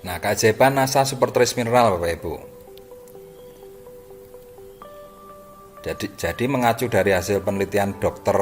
Nah, keajaiban NASA Super Trace Mineral Bapak Ibu. Jadi mengacu dari hasil penelitian Dr.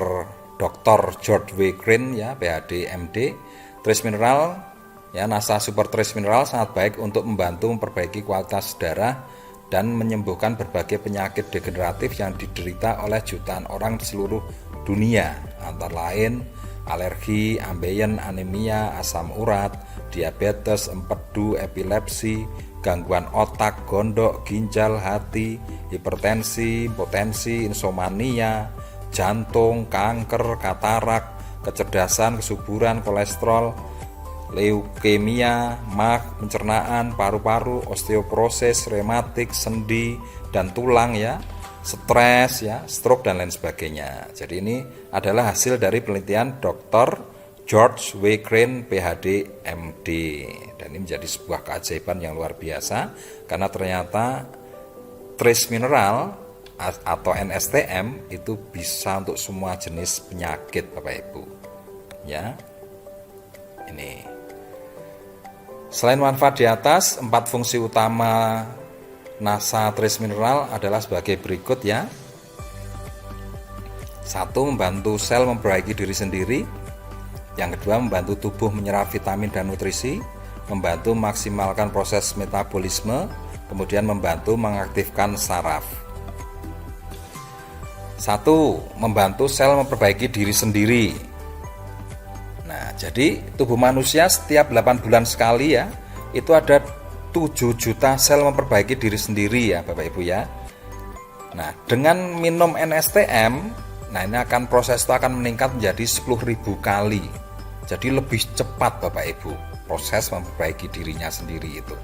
George W. Crane ya, PhD, MD, trace mineral ya, NASA Super Trace Mineral sangat baik untuk membantu memperbaiki kualitas darah dan menyembuhkan berbagai penyakit degeneratif yang diderita oleh jutaan orang di seluruh dunia, antara lain alergi, ambeien, anemia, asam urat, diabetes, empedu, epilepsi, gangguan otak, gondok, ginjal, hati, hipertensi, potensi, insomnia, jantung, kanker, katarak, kecerdasan, kesuburan, kolesterol, leukemia, MAC, pencernaan, paru-paru, osteoporosis, rematik, sendi dan tulang ya, stres ya, stroke dan lain sebagainya. Jadi ini adalah hasil dari penelitian Dr. George W. Crane, PhD, MD. Dan ini menjadi sebuah keajaiban yang luar biasa karena ternyata trace mineral atau NSTM itu bisa untuk semua jenis penyakit Bapak Ibu. Ya. Ini. Selain manfaat di atas, 4 fungsi utama NASA Trace Mineral adalah sebagai berikut ya. 1. Membantu sel memperbaiki diri sendiri. Yang kedua, membantu tubuh menyerap vitamin dan nutrisi, membantu memaksimalkan proses metabolisme, kemudian membantu mengaktifkan saraf. 1. Membantu sel memperbaiki diri sendiri. Nah, jadi tubuh manusia setiap 8 bulan sekali ya, itu ada 7 juta sel memperbaiki diri sendiri ya Bapak Ibu ya. Nah, dengan minum NSTM, nah ini proses itu akan meningkat menjadi 10.000 kali. Jadi lebih cepat Bapak Ibu proses memperbaiki dirinya sendiri itu.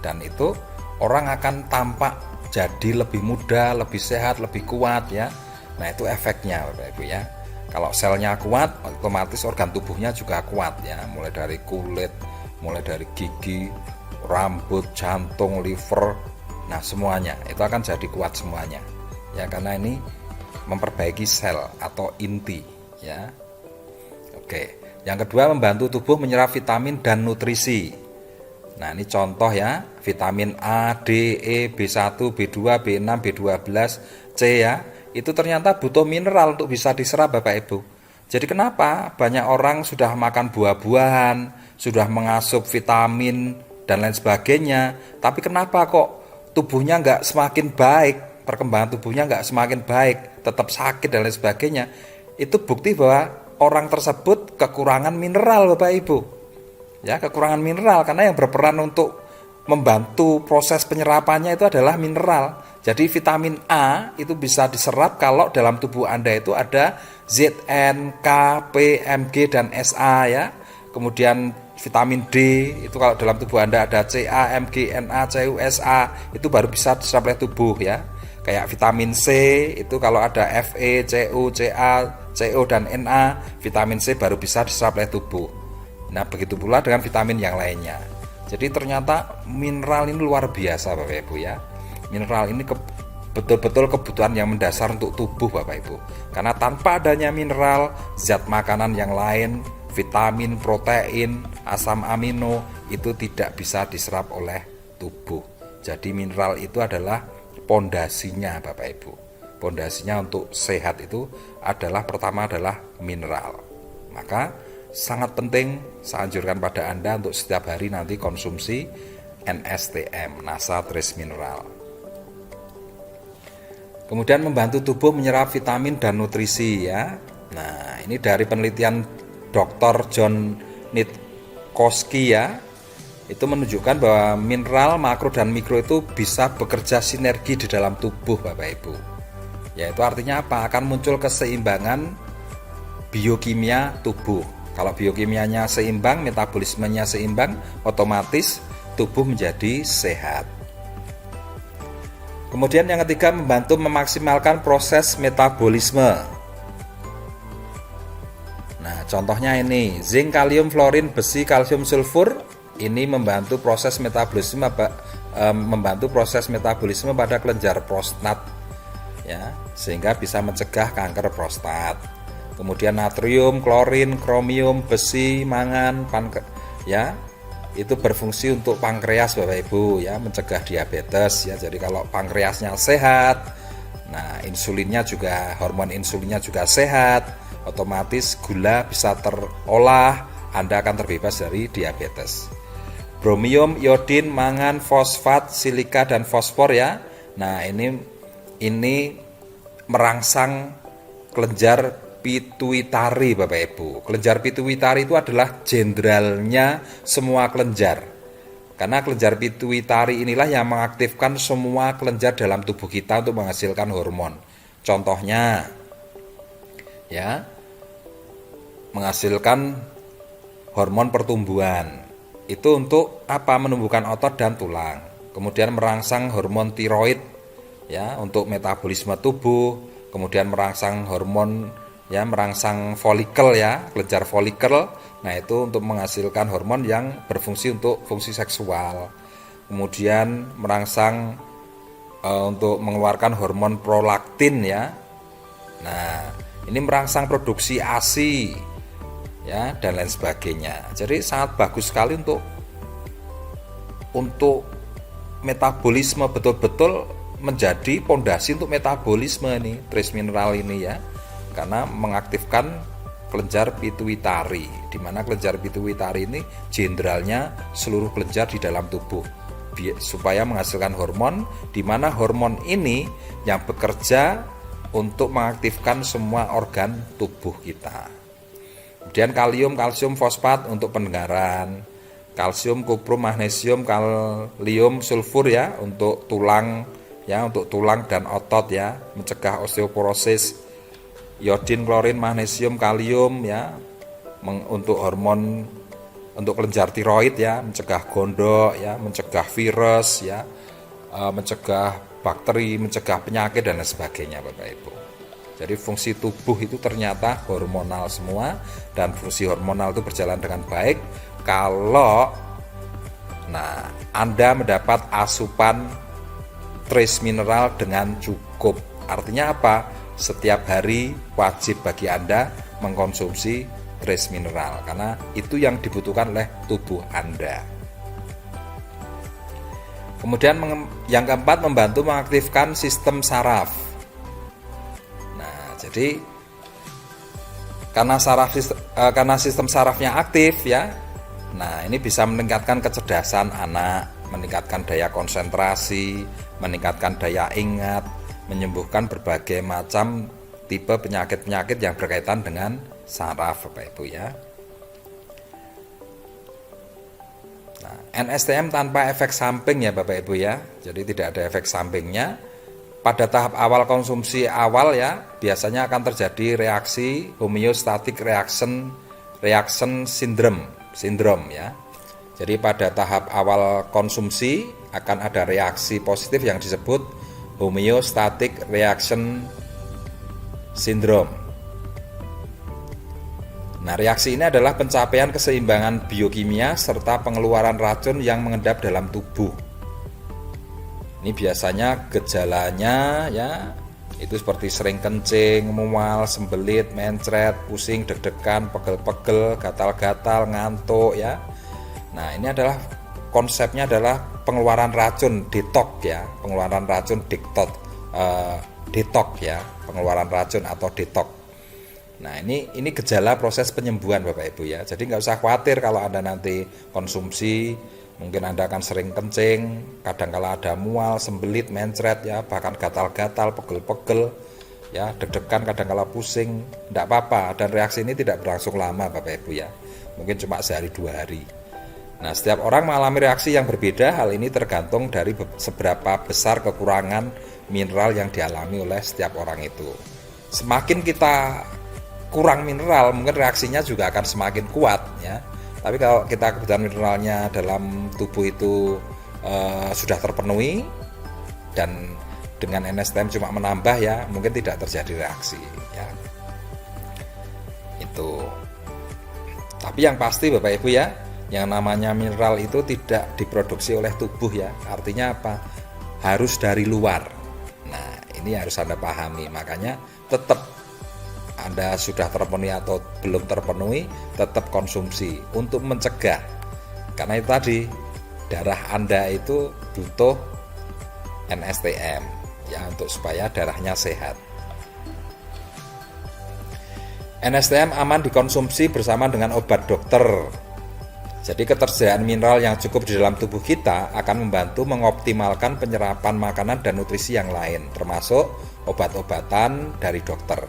Dan itu orang akan tampak jadi lebih muda, lebih sehat, lebih kuat ya. Nah itu efeknya Bapak Ibu ya. Kalau selnya kuat, otomatis organ tubuhnya juga kuat ya. Mulai dari kulit, mulai dari gigi, rambut, jantung, liver, nah semuanya itu akan jadi kuat semuanya. Ya karena ini memperbaiki sel atau inti ya. Oke. Yang kedua, membantu tubuh menyerap vitamin dan nutrisi. Nah, ini contoh ya, vitamin A, D, E, B1, B2, B6, B12, C ya. Itu ternyata butuh mineral untuk bisa diserap Bapak Ibu. Jadi kenapa banyak orang sudah makan buah-buahan, sudah mengasup vitamin dan lain sebagainya, tapi kenapa kok tubuhnya nggak semakin baik, perkembangan tubuhnya nggak semakin baik, tetap sakit dan lain sebagainya. Itu bukti bahwa orang tersebut kekurangan mineral Bapak Ibu. Ya, kekurangan mineral karena yang berperan untuk membantu proses penyerapannya itu adalah mineral. Jadi vitamin A itu bisa diserap kalau dalam tubuh Anda itu ada Zn, K, P, Mg dan Sa ya. Kemudian vitamin D itu kalau dalam tubuh Anda ada Ca, Mg, Na, Cu, Sa itu baru bisa diserap oleh tubuh ya. Kayak vitamin C itu kalau ada Fe, Cu, Ca, CO dan Na, vitamin C baru bisa diserap oleh tubuh. Nah, begitu pula dengan vitamin yang lainnya. Jadi ternyata mineral ini luar biasa Bapak Ibu ya. Mineral ini betul-betul kebutuhan yang mendasar untuk tubuh Bapak Ibu. Karena tanpa adanya mineral, zat makanan yang lain, vitamin, protein, asam amino itu tidak bisa diserap oleh tubuh. Jadi mineral itu adalah pondasinya Bapak Ibu. Pondasinya untuk sehat itu adalah pertama adalah mineral. Maka sangat penting saya anjurkan pada Anda untuk setiap hari nanti konsumsi NSTM, NASA Trace Mineral. Kemudian membantu tubuh menyerap vitamin dan nutrisi ya. Nah, ini dari penelitian Dr. John Nitkowski ya. Itu menunjukkan bahwa mineral, makro dan mikro itu bisa bekerja sinergi di dalam tubuh Bapak Ibu. Yaitu artinya apa? Akan muncul keseimbangan biokimia tubuh. Kalau biokimianya seimbang, metabolismenya seimbang, otomatis tubuh menjadi sehat. Kemudian yang ketiga, membantu memaksimalkan proses metabolisme. Nah, contohnya ini, zinc, kalium, fluorin, besi, kalsium, sulfur, ini membantu proses metabolisme pada kelenjar prostat ya, sehingga bisa mencegah kanker prostat. Kemudian natrium, klorin, kromium, besi, mangan, ya, itu berfungsi untuk pankreas Bapak Ibu ya, mencegah diabetes ya. Jadi kalau pankreasnya sehat, nah insulinnya juga, hormon insulinnya juga sehat, otomatis gula bisa terolah, Anda akan terbebas dari diabetes. Bromium, iodin, mangan, fosfat, silika dan fosfor ya. Nah, ini merangsang kelenjar pituitari Bapak Ibu. Kelenjar pituitari itu adalah jenderalnya semua kelenjar. Karena kelenjar pituitari inilah yang mengaktifkan semua kelenjar dalam tubuh kita untuk menghasilkan hormon. Contohnya ya, menghasilkan hormon pertumbuhan. Itu untuk apa? Menumbuhkan otot dan tulang. Kemudian merangsang hormon tiroid ya, untuk metabolisme tubuh. Kemudian merangsang hormon ya, merangsang folikel ya, kelenjar folikel. Nah, itu untuk menghasilkan hormon yang berfungsi untuk fungsi seksual. Kemudian merangsang untuk mengeluarkan hormon prolaktin ya. Nah, ini merangsang produksi ASI ya, dan lain sebagainya. Jadi sangat bagus sekali untuk metabolisme, betul-betul menjadi pondasi untuk metabolisme nih trace mineral ini ya, karena mengaktifkan kelenjar pituitari, di mana kelenjar pituitari ini jenderalnya seluruh kelenjar di dalam tubuh, supaya menghasilkan hormon, di mana hormon ini yang bekerja untuk mengaktifkan semua organ tubuh kita. Kemudian kalium, kalsium, fosfat untuk pendengaran, kalsium, kuprum, magnesium, kalium, sulfur ya untuk tulang ya, untuk tulang dan otot ya, mencegah osteoporosis. Iodin, klorin, magnesium, kalium ya, untuk hormon, untuk kelenjar tiroid ya, mencegah gondok ya, mencegah virus ya, mencegah bakteri, mencegah penyakit dan lain sebagainya Bapak Ibu. Jadi fungsi tubuh itu ternyata hormonal semua, dan fungsi hormonal itu berjalan dengan baik kalau Anda mendapat asupan trace mineral dengan cukup. Artinya apa? Setiap hari wajib bagi Anda mengkonsumsi trace mineral, karena itu yang dibutuhkan oleh tubuh Anda. Kemudian yang keempat, membantu mengaktifkan sistem saraf. Jadi karena sistem sarafnya aktif ya, nah ini bisa meningkatkan kecerdasan anak, meningkatkan daya konsentrasi, meningkatkan daya ingat, menyembuhkan berbagai macam tipe penyakit-penyakit yang berkaitan dengan saraf Bapak Ibu ya. Nah, NSTM tanpa efek samping ya Bapak Ibu ya, jadi tidak ada efek sampingnya. Pada tahap awal konsumsi awal ya, biasanya akan terjadi reaksi homeostatic reaction syndrome ya. Jadi pada tahap awal konsumsi akan ada reaksi positif yang disebut homeostatic reaction syndrome. Nah, reaksi ini adalah pencapaian keseimbangan biokimia serta pengeluaran racun yang mengendap dalam tubuh. Ini biasanya gejalanya ya, itu seperti sering kencing, mual, sembelit, mencret, pusing, deg-degan, pegel-pegel, gatal-gatal, ngantuk ya. Nah, ini adalah konsepnya adalah pengeluaran racun, detox ya, pengeluaran racun detox ya, pengeluaran racun atau detox. Nah, ini gejala proses penyembuhan Bapak Ibu ya. Jadi nggak usah khawatir kalau Anda nanti konsumsi. Mungkin Anda akan sering kencing, kadang-kala ada mual, sembelit, mencret ya, bahkan gatal-gatal, pegel-pegel ya, deg-degan, kadang-kala pusing. Tidak apa-apa, dan reaksi ini tidak berlangsung lama Bapak Ibu ya, mungkin cuma sehari 2 hari. Nah, setiap orang mengalami reaksi yang berbeda. Hal ini tergantung dari seberapa besar kekurangan mineral yang dialami oleh setiap orang itu. Semakin kita kurang mineral, mungkin reaksinya juga akan semakin kuat ya. Tapi kalau kita kebutuhan mineralnya dalam tubuh itu sudah terpenuhi, dan dengan NSTM cuma menambah ya, mungkin tidak terjadi reaksi ya. Itu. Tapi yang pasti Bapak Ibu ya, yang namanya mineral itu tidak diproduksi oleh tubuh ya. Artinya apa? Harus dari luar. Nah, ini harus Anda pahami. Makanya tetap Anda sudah terpenuhi atau belum terpenuhi, tetap konsumsi untuk mencegah. karena itu tadi darah Anda itu butuh NSTM ya untuk supaya darahnya sehat. NSTM aman dikonsumsi bersama dengan obat dokter. Jadi ketersediaan mineral yang cukup di dalam tubuh kita akan membantu mengoptimalkan penyerapan makanan dan nutrisi yang lain, termasuk obat-obatan dari dokter.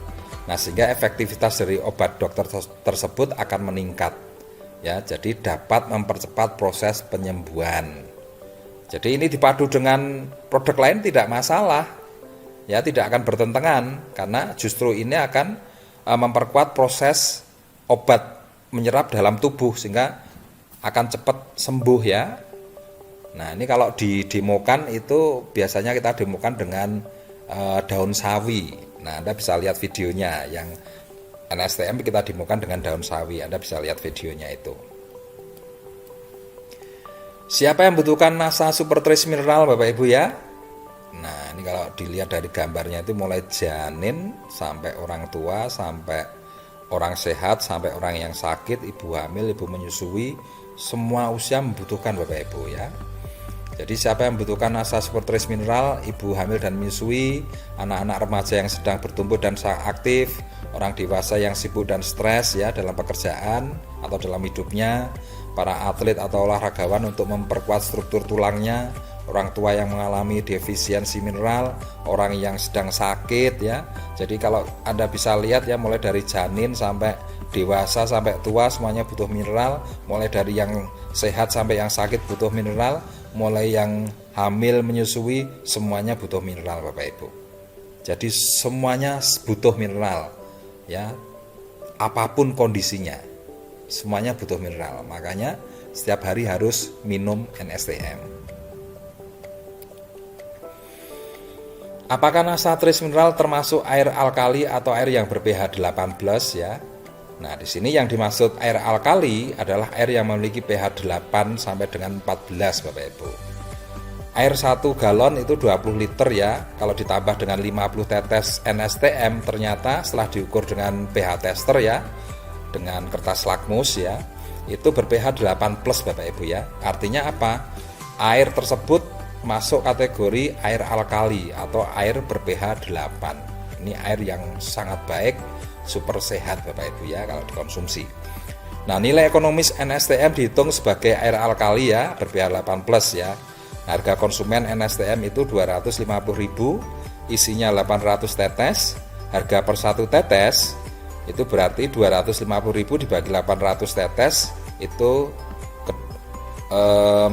Nah, sehingga efektivitas dari obat dokter tersebut akan meningkat. Ya, jadi dapat mempercepat proses penyembuhan. Jadi ini dipadu dengan produk lain tidak masalah. Ya, tidak akan bertentangan karena justru ini akan memperkuat proses obat menyerap dalam tubuh sehingga akan cepat sembuh ya. Nah, ini kalau didemokan itu biasanya kita demokan dengan daun sawi. Nah, Anda bisa lihat videonya yang NSTM kita demokan dengan daun sawi. Anda bisa lihat videonya itu. Siapa yang membutuhkan masa super trace mineral Bapak Ibu ya? Nah, ini kalau dilihat dari gambarnya itu mulai janin sampai orang tua, sampai orang sehat, sampai orang yang sakit, ibu hamil, ibu menyusui, semua usia membutuhkan Bapak Ibu ya. Jadi siapa yang membutuhkan masa super trace mineral, ibu hamil dan menyusui, anak-anak remaja yang sedang bertumbuh dan aktif, orang dewasa yang sibuk dan stres ya dalam pekerjaan atau dalam hidupnya, para atlet atau olahragawan untuk memperkuat struktur tulangnya, orang tua yang mengalami defisiensi mineral, orang yang sedang sakit ya. Jadi kalau Anda bisa lihat ya, mulai dari janin sampai dewasa sampai tua semuanya butuh mineral, mulai dari yang sehat sampai yang sakit butuh mineral, mulai yang hamil menyusui semuanya butuh mineral Bapak Ibu. Jadi semuanya butuh mineral ya. Apapun kondisinya semuanya butuh mineral. Makanya setiap hari harus minum NSTM. Apakah nasa trace mineral termasuk air alkali atau air yang ber-pH 18 ya? Nah, di sini yang dimaksud air alkali adalah air yang memiliki pH 8 sampai dengan 14 Bapak Ibu. Air 1 galon itu 20 liter ya. Kalau ditambah dengan 50 tetes NSTM ternyata setelah diukur dengan pH tester ya, dengan kertas lakmus ya, itu ber-pH 8 plus Bapak Ibu ya. Artinya apa? Air tersebut masuk kategori air alkali atau air ber-pH 8. Ini air yang sangat baik, super sehat Bapak Ibu ya kalau dikonsumsi. Nah, nilai ekonomis NSTM dihitung sebagai air alkali ya, ber-pH 8 plus ya. Harga konsumen NSTM itu 250.000, isinya 800 tetes. Harga per 1 tetes itu berarti 250.000 dibagi 800 tetes itu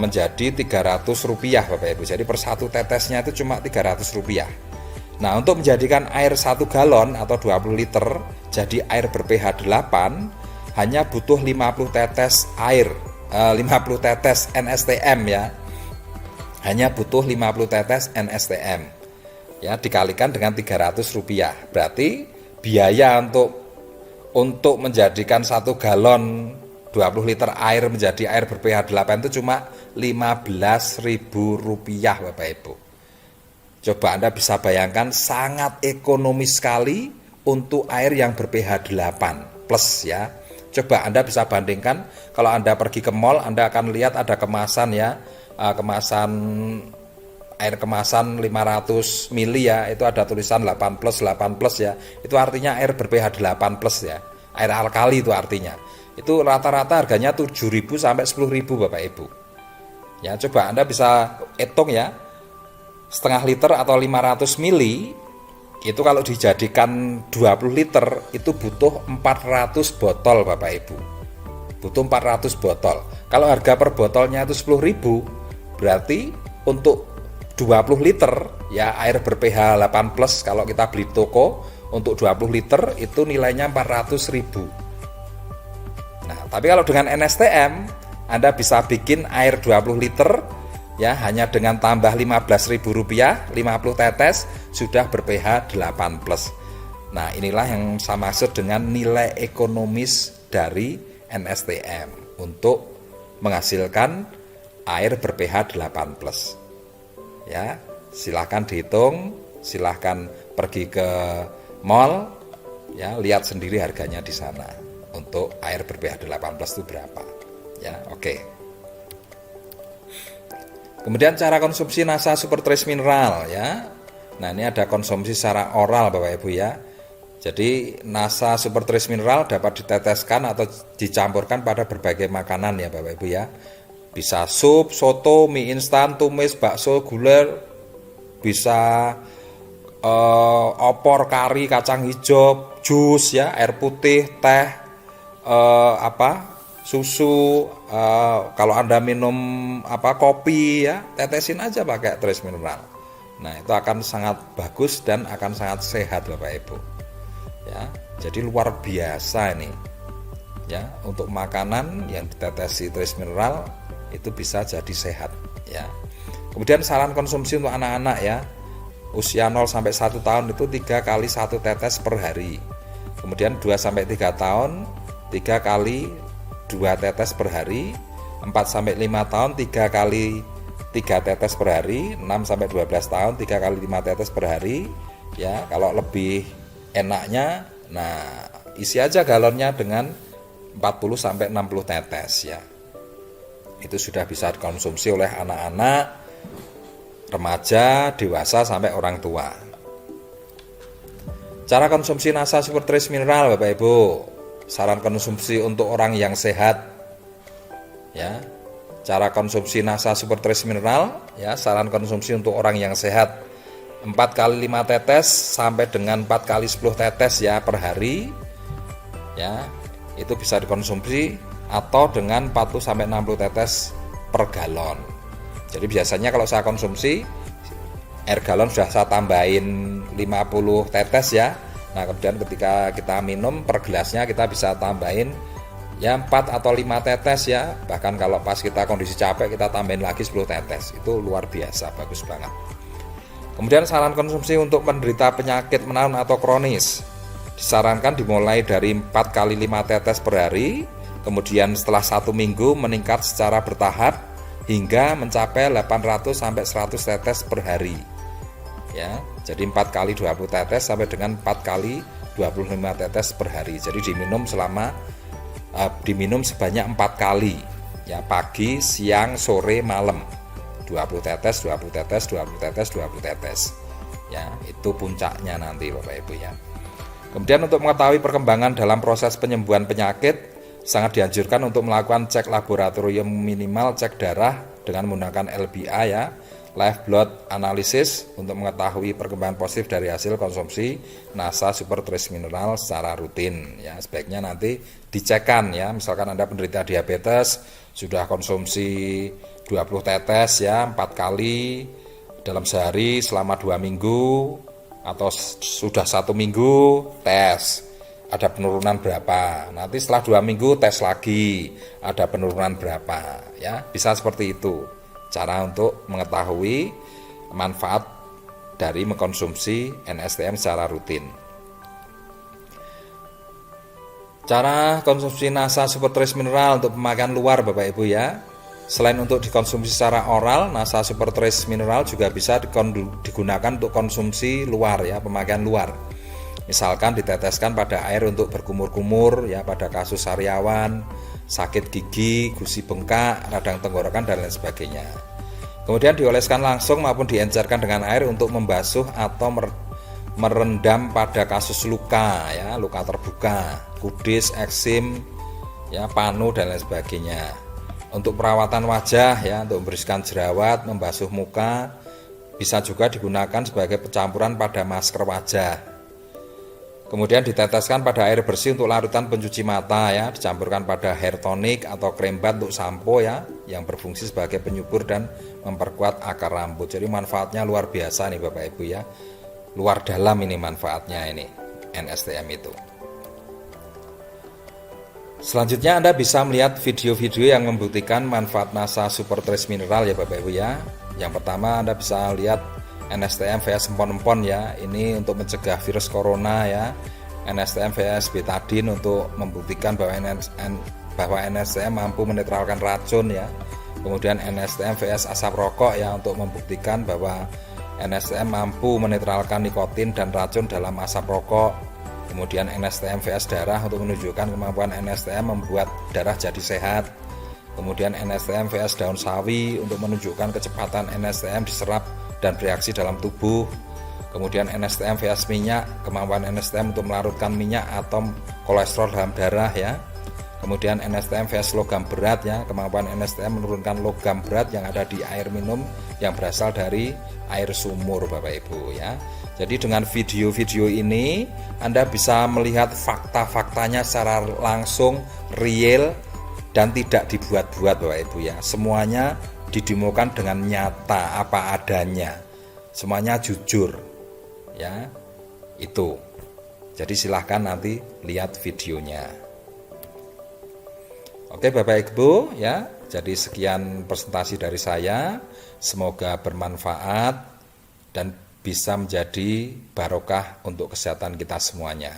menjadi Rp300 Bapak Ibu. Jadi per 1 tetesnya itu cuma Rp300. Nah, untuk menjadikan air 1 galon atau 20 liter jadi air ber-pH 8 hanya butuh 50 tetes air, 50 tetes NSTM ya. Hanya butuh 50 tetes NSTM. Ya, dikalikan dengan Rp300. Berarti biaya untuk menjadikan 1 galon 20 liter air menjadi air ber-pH 8 itu cuma Rp15.000 Bapak Ibu. Coba Anda bisa bayangkan sangat ekonomis sekali untuk air yang ber-pH 8 plus ya. Coba Anda bisa bandingkan kalau Anda pergi ke mall, Anda akan lihat ada kemasan ya, kemasan air kemasan 500 ml ya, itu ada tulisan 8 plus ya. Itu artinya air ber-pH 8 plus ya. Air alkali itu artinya. Itu rata-rata harganya 7.000 sampai 10.000 Bapak Ibu. Ya, coba Anda bisa hitung ya. Setengah liter atau 500 mili itu kalau dijadikan 20 liter itu butuh 400 botol Bapak Ibu. Butuh 400 botol. Kalau harga per botolnya itu 10.000, berarti untuk 20 liter ya air ber-pH 8 plus kalau kita beli toko untuk 20 liter itu nilainya 400.000. Nah, tapi kalau dengan NSTM Anda bisa bikin air 20 liter ya hanya dengan tambah Rp15.000, 50 tetes sudah ber-pH 8 plus. Nah, inilah yang saya maksud dengan nilai ekonomis dari NSTM untuk menghasilkan air ber-pH 8 plus. Ya, silahkan dihitung, silahkan pergi ke mall ya, lihat sendiri harganya di sana untuk air ber-pH 8 plus itu berapa ya. Oke. Kemudian cara konsumsi NASA Super Trace Mineral ya. Nah, ini ada konsumsi secara oral Bapak Ibu ya. Jadi NASA Super Trace Mineral dapat diteteskan atau dicampurkan pada berbagai makanan ya Bapak Ibu ya. Bisa sup, soto, mie instan, tumis, bakso, guler, bisa opor, kari, kacang hijau, jus ya, air putih, teh, susu, kalau Anda minum kopi ya, tetesin aja pakai trace mineral. Nah, itu akan sangat bagus dan akan sangat sehat Bapak Ibu. Ya, jadi luar biasa ini. Ya, untuk makanan yang ditetesi trace mineral itu bisa jadi sehat ya. Kemudian saran konsumsi untuk anak-anak ya. Usia 0 sampai 1 tahun itu 3 kali 1 tetes per hari. Kemudian 2 sampai 3 tahun 3 kali 2 tetes per hari, 4 sampai 5 tahun 3 kali 3 tetes per hari, 6 sampai 12 tahun 3 kali 5 tetes per hari. Ya, kalau lebih enaknya, nah isi aja galonnya dengan 40 sampai 60 tetes ya. Itu sudah bisa dikonsumsi oleh anak-anak, remaja, dewasa sampai orang tua. Cara konsumsi NASA Super Trace Mineral Bapak Ibu. Saran konsumsi untuk orang yang sehat ya. Cara konsumsi NASA Super Trace Mineral ya, saran konsumsi untuk orang yang sehat 4 kali 5 tetes sampai dengan 4 kali 10 tetes ya per hari ya. Itu bisa dikonsumsi atau dengan 40 sampai 60 tetes per galon. Jadi biasanya kalau saya konsumsi air galon sudah saya tambahin 50 tetes ya. Nah, kemudian ketika kita minum per gelasnya kita bisa tambahin ya 4 atau 5 tetes ya. Bahkan kalau pas kita kondisi capek kita tambahin lagi 10 tetes. Itu luar biasa, bagus banget. Kemudian saran konsumsi untuk penderita penyakit menaun atau kronis. Disarankan dimulai dari 4 kali 5 tetes per hari. Kemudian setelah 1 minggu meningkat secara bertahap hingga mencapai 800 sampai 100 tetes per hari. Ya, jadi 4 kali 20 tetes sampai dengan 4 kali 25 tetes per hari. Jadi diminum sebanyak 4 kali. Ya, pagi, siang, sore, malam. 20 tetes, 20 tetes, 20 tetes, 20 tetes. Ya, itu puncaknya nanti Bapak Ibu ya. Kemudian untuk mengetahui perkembangan dalam proses penyembuhan penyakit, sangat dianjurkan untuk melakukan cek laboratorium minimal cek darah dengan menggunakan LBA ya, live blood analysis, untuk mengetahui perkembangan positif dari hasil konsumsi NASA Super Trace Mineral secara rutin ya. Sebaiknya nanti dicekkan ya, misalkan Anda penderita diabetes sudah konsumsi 20 tetes ya 4 kali dalam sehari selama 2 minggu, atau sudah 1 minggu tes ada penurunan berapa, nanti setelah 2 minggu tes lagi ada penurunan berapa ya. Bisa seperti itu cara untuk mengetahui manfaat dari mengkonsumsi NSTM secara rutin. Cara konsumsi NASA Super Trace Mineral untuk pemakaian luar Bapak Ibu ya. Selain untuk dikonsumsi secara oral, NASA Super Trace Mineral juga bisa digunakan untuk konsumsi luar ya, pemakaian luar. Misalkan diteteskan pada air untuk berkumur-kumur ya, pada kasus sariawan, sakit gigi, gusi bengkak, radang tenggorokan dan lain sebagainya. Kemudian dioleskan langsung maupun diencerkan dengan air untuk membasuh atau merendam pada kasus luka ya, luka terbuka, kudis, eksim ya, panu dan lain sebagainya. Untuk perawatan wajah ya, untuk membersihkan jerawat, membasuh muka, bisa juga digunakan sebagai pencampuran pada masker wajah. Kemudian diteteskan pada air bersih untuk larutan pencuci mata ya, dicampurkan pada hair tonic atau krem bat untuk sampo ya, yang berfungsi sebagai penyubur dan memperkuat akar rambut. Jadi manfaatnya luar biasa nih Bapak Ibu ya. Luar dalam ini manfaatnya ini NSTM itu. Selanjutnya Anda bisa melihat video-video yang membuktikan manfaat NASA Super Trace Mineral ya Bapak Ibu ya. Yang pertama Anda bisa lihat NSTM vs empon-empon ya. Ini untuk mencegah virus corona ya. NSTM vs betadine untuk membuktikan bahwa NSTM mampu menetralkan racun ya. Kemudian NSTM vs asap rokok ya, untuk membuktikan bahwa NSTM mampu menetralkan nikotin dan racun dalam asap rokok. Kemudian NSTM vs darah untuk menunjukkan kemampuan NSTM membuat darah jadi sehat. Kemudian NSTM vs daun sawi untuk menunjukkan kecepatan NSTM diserap dan bereaksi dalam tubuh. Kemudian NSTM vs minyak, kemampuan NSTM untuk melarutkan minyak atau kolesterol dalam darah ya. Kemudian NSTM vs logam berat ya, kemampuan NSTM menurunkan logam berat yang ada di air minum yang berasal dari air sumur Bapak Ibu ya. Jadi dengan video-video ini Anda bisa melihat fakta-faktanya secara langsung, real, dan tidak dibuat-buat Bapak Ibu ya. Semuanya didemokan dengan nyata apa adanya. Semuanya jujur ya. Itu. Jadi silahkan nanti lihat videonya. Oke Bapak Ibu ya. Jadi sekian presentasi dari saya. Semoga bermanfaat dan bisa menjadi barokah untuk kesehatan kita semuanya.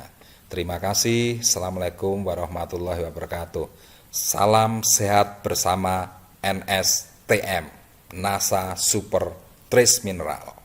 Terima kasih. Assalamualaikum warahmatullahi wabarakatuh. Salam sehat bersama NSTM, NASA Super Trace Mineral.